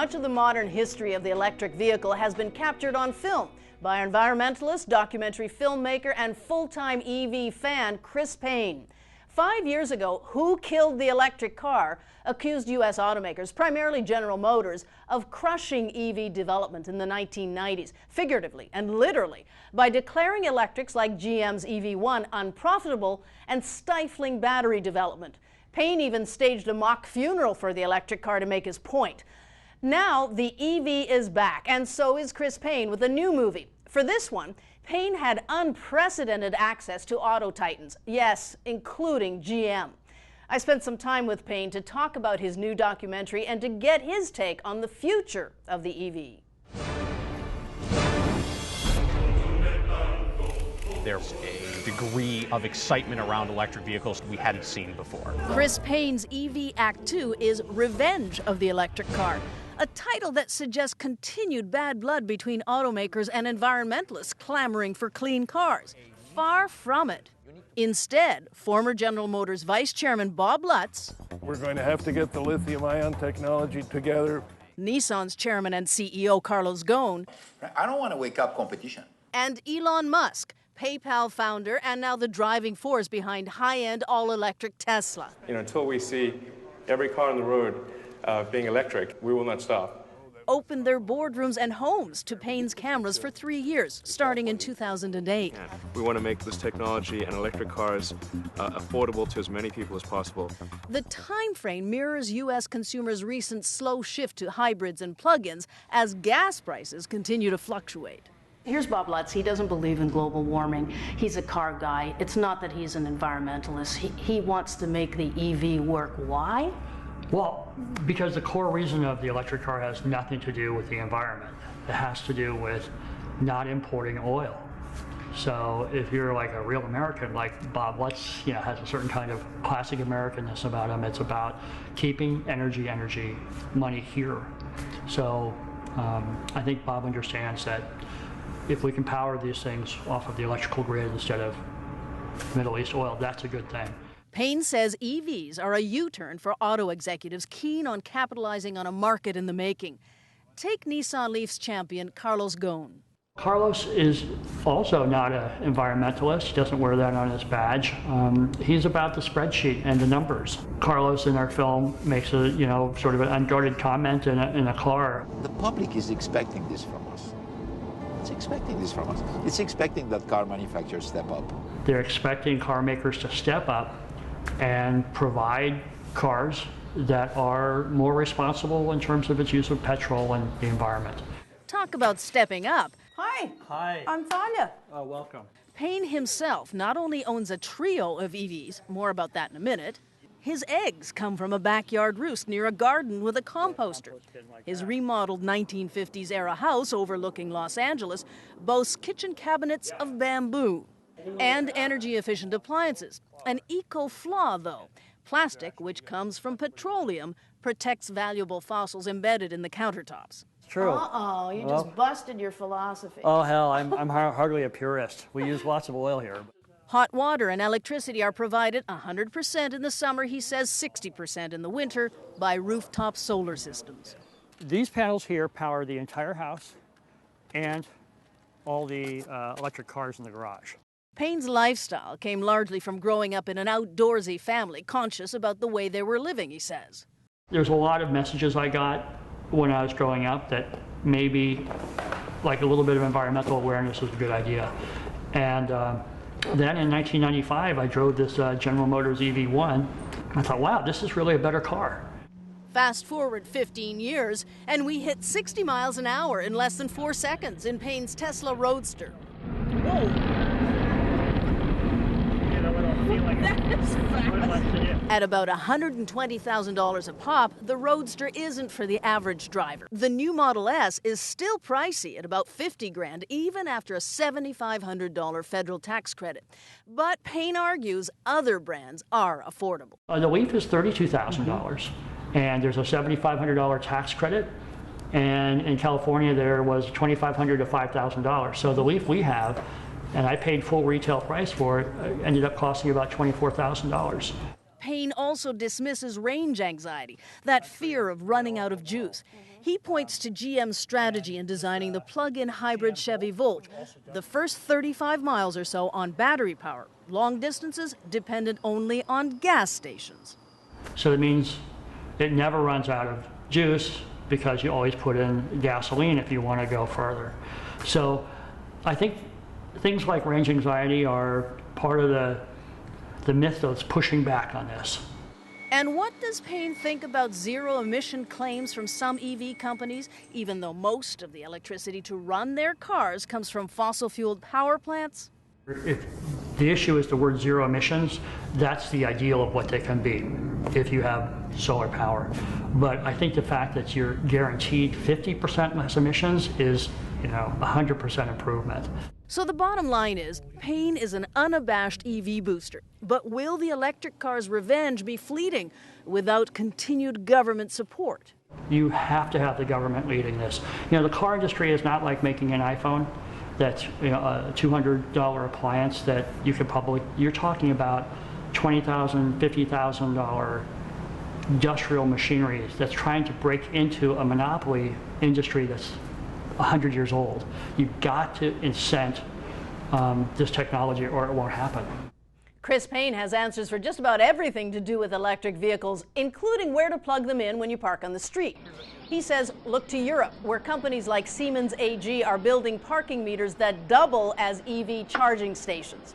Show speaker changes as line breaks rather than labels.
much of the modern history of the electric vehicle has been captured on film by environmentalist, documentary filmmaker, and full-time EV fan Chris Paine. 5 years ago, Who Killed the Electric Car accused U.S. automakers, primarily General Motors, of crushing EV development in the 1990s, figuratively and literally, by declaring electrics like GM's EV1 unprofitable and stifling battery development. Paine even staged a mock funeral for the electric car to make his point. Now the EV is back, and so is Chris Paine with a new movie. For this one, Paine had unprecedented access to auto titans, yes, including GM. I spent some time with Paine to talk about his new documentary and to get his take on the future of the EV.
There's a degree of excitement around electric vehicles we hadn't seen before.
Chris Paine's EV Act 2 is Revenge of the Electric Car, a title that suggests continued bad blood between automakers and environmentalists clamoring for clean cars. Far from it. Instead, former General Motors Vice Chairman Bob Lutz,
we're going to have to get the lithium-ion technology together.
Nissan's chairman and CEO Carlos Ghosn,
I don't want to wake up competition.
And Elon Musk, PayPal founder and now the driving force behind high-end all-electric Tesla.
Until we see every car on the road being electric, we will not stop.
Opened their boardrooms and homes to Paine's cameras for 3 years, starting in 2008.
We want to make this technology and electric cars affordable to as many people as possible.
The time frame mirrors U.S. consumers' recent slow shift to hybrids and plug-ins as gas prices continue to fluctuate.
Here's Bob Lutz. He doesn't believe in global warming. He's a car guy. It's not that he's an environmentalist. He wants to make the EV work. Why?
Well, because the core reason of the electric car has nothing to do with the environment. It has to do with not importing oil. So if you're like a real American, like Bob Lutz, has a certain kind of classic Americanness about him. It's about keeping energy money here. So I think Bob understands that if we can power these things off of the electrical grid instead of Middle East oil, that's a good thing.
Paine says EVs are a U-turn for auto executives keen on capitalizing on a market in the making. Take Nissan Leaf's champion Carlos Ghosn.
Carlos is also not an environmentalist. He doesn't wear that on his badge. He's about the spreadsheet and the numbers. Carlos in our film makes a sort of an unguarded comment in a car.
The public is expecting this from us. It's expecting this from us. It's expecting that car manufacturers step up.
They're expecting car makers to step up and provide cars that are more responsible in terms of its use of petrol and the environment.
Talk about stepping up. Hi.
Hi.
I'm Thalia.
Welcome.
Paine himself not only owns a trio of EVs, more about that in a minute, his eggs come from a backyard roost near a garden with a composter. His remodeled 1950s-era house overlooking Los Angeles boasts kitchen cabinets of bamboo and energy-efficient appliances. An eco-flaw, though. Plastic, which comes from petroleum, protects valuable fossils embedded in the countertops.
True.
Uh-oh, you just busted your philosophy.
Oh, hell, I'm hardly a purist. We use lots of oil here.
Hot water and electricity are provided 100% in the summer, he says 60% in the winter, by rooftop solar systems.
These panels here power the entire house and all the electric cars in the garage.
Paine's lifestyle came largely from growing up in an outdoorsy family, conscious about the way they were living, he says. There's
a lot of messages I got when I was growing up that maybe like a little bit of environmental awareness was a good idea. And then in 1995, I drove this General Motors EV1. I thought, wow, this is really a better car.
Fast forward 15 years, and we hit 60 miles an hour in less than 4 seconds in Paine's Tesla Roadster. Whoa! At about $120,000 a pop, the Roadster isn't for the average driver. The new Model S is still pricey at about $50,000, even after a $7,500 federal tax credit. But Paine argues other brands are affordable.
The Leaf is $32,000, and there's a $7,500 tax credit. And in California, there was $2,500 to $5,000. So the Leaf we have, and I paid full retail price for it, ended up costing about $24,000.
Paine also dismisses range anxiety, that fear of running out of juice. He points to GM's strategy in designing the plug-in hybrid Chevy Volt. The first 35 miles or so on battery power. Long distances dependent only on gas stations.
So that means it never runs out of juice because you always put in gasoline if you want to go further. So I think things like range anxiety are part of the myth that's pushing back on this.
And what does Paine think about zero-emission claims from some EV companies, even though most of the electricity to run their cars comes from fossil-fueled power plants?
If the issue is the word zero emissions, that's the ideal of what they can be if you have solar power. But I think the fact that you're guaranteed 50% less emissions is, 100% improvement.
So the bottom line is, Paine is an unabashed EV booster. But will the electric car's revenge be fleeting without continued government support?
You have to have the government leading this. The car industry is not like making an iPhone that's a $200 appliance that you could you're talking about $20,000, $50,000 industrial machinery that's trying to break into a monopoly industry that's 100 years old. You've got to incent this technology or it won't happen.
Chris Paine has answers for just about everything to do with electric vehicles, including where to plug them in when you park on the street. He says, look to Europe, where companies like Siemens AG are building parking meters that double as EV charging stations.